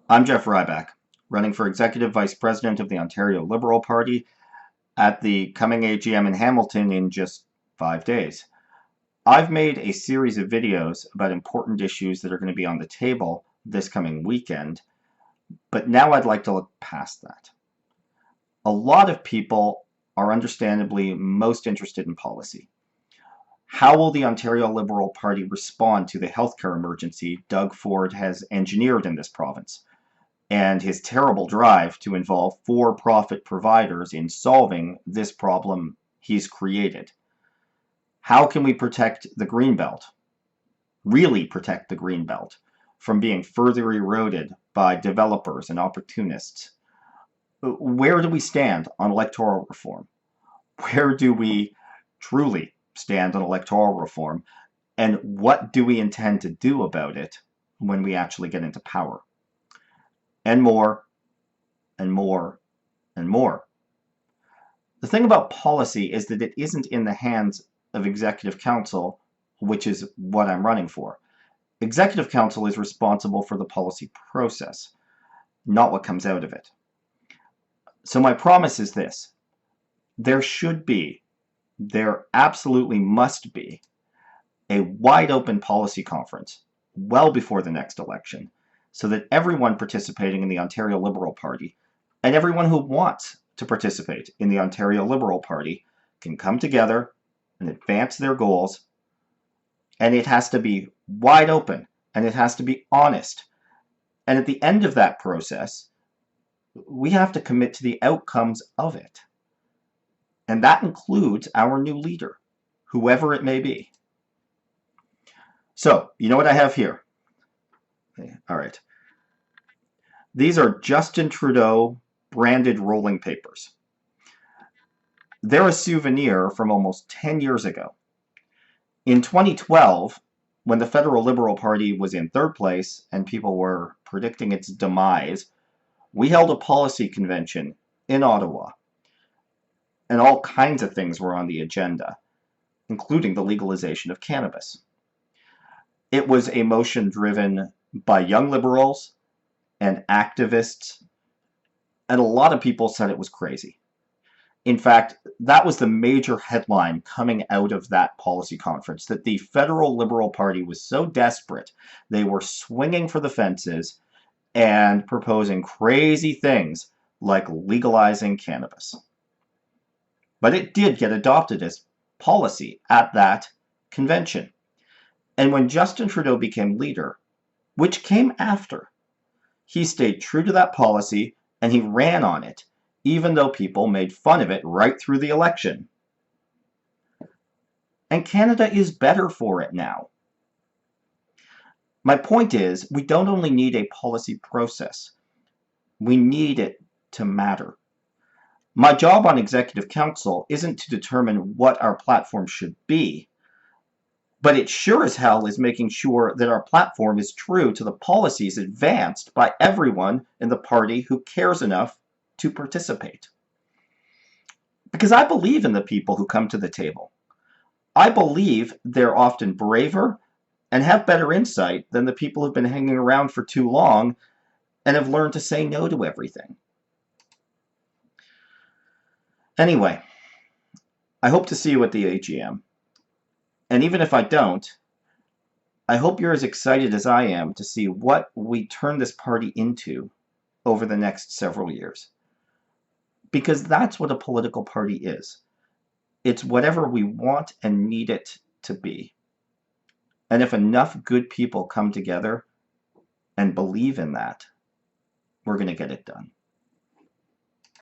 I'm Jeff Rybak, running for Executive Vice President of the Ontario Liberal Party at the coming AGM in Hamilton in just 5 days. I've made a series of videos about important issues that are going to be on the table this coming weekend, but now I'd like to look past that. A lot of people are understandably most interested in policy. How will the Ontario Liberal Party respond to the healthcare emergency Doug Ford has engineered in this province, and his terrible drive to involve for-profit providers in solving this problem he's created? How can we protect the Greenbelt, really protect the Greenbelt, from being further eroded by developers and opportunists? Where do we stand on electoral reform? Where do we truly stand on electoral reform? And what do we intend to do about it when we actually get into power? And more, and more, and more. The thing about policy is that it isn't in the hands of Executive Council, which is what I'm running for. Executive Council is responsible for the policy process, not what comes out of it. So my promise is this: there absolutely must be, a wide open policy conference well before the next election, so that everyone participating in the Ontario Liberal Party and everyone who wants to participate in the Ontario Liberal Party can come together and advance their goals. And it has to be wide open, and it has to be honest. And at the end of that process, we have to commit to the outcomes of it. And that includes our new leader, whoever it may be. So, you know what I have here? All right. These are Justin Trudeau branded rolling papers. They're a souvenir from almost 10 years ago. In 2012, when the Federal Liberal Party was in third place and people were predicting its demise, we held a policy convention in Ottawa, and all kinds of things were on the agenda, including the legalization of cannabis. It was a motion driven by young liberals and activists, and a lot of people said it was crazy. In fact, that was the major headline coming out of that policy conference, that the Federal Liberal Party was so desperate, they were swinging for the fences and proposing crazy things like legalizing cannabis. But it did get adopted as policy at that convention. And when Justin Trudeau became leader, which came after, he stayed true to that policy and he ran on it, even though people made fun of it right through the election. And Canada is better for it now. My point is, we don't only need a policy process, we need it to matter. My job on Executive Council isn't to determine what our platform should be, but it sure as hell is making sure that our platform is true to the policies advanced by everyone in the party who cares enough to participate. Because I believe in the people who come to the table. I believe they're often braver and have better insight than the people who've been hanging around for too long and have learned to say no to everything. Anyway, I hope to see you at the AGM. And even if I don't, I hope you're as excited as I am to see what we turn this party into over the next several years. Because that's what a political party is. It's whatever we want and need it to be. And if enough good people come together and believe in that, we're going to get it done.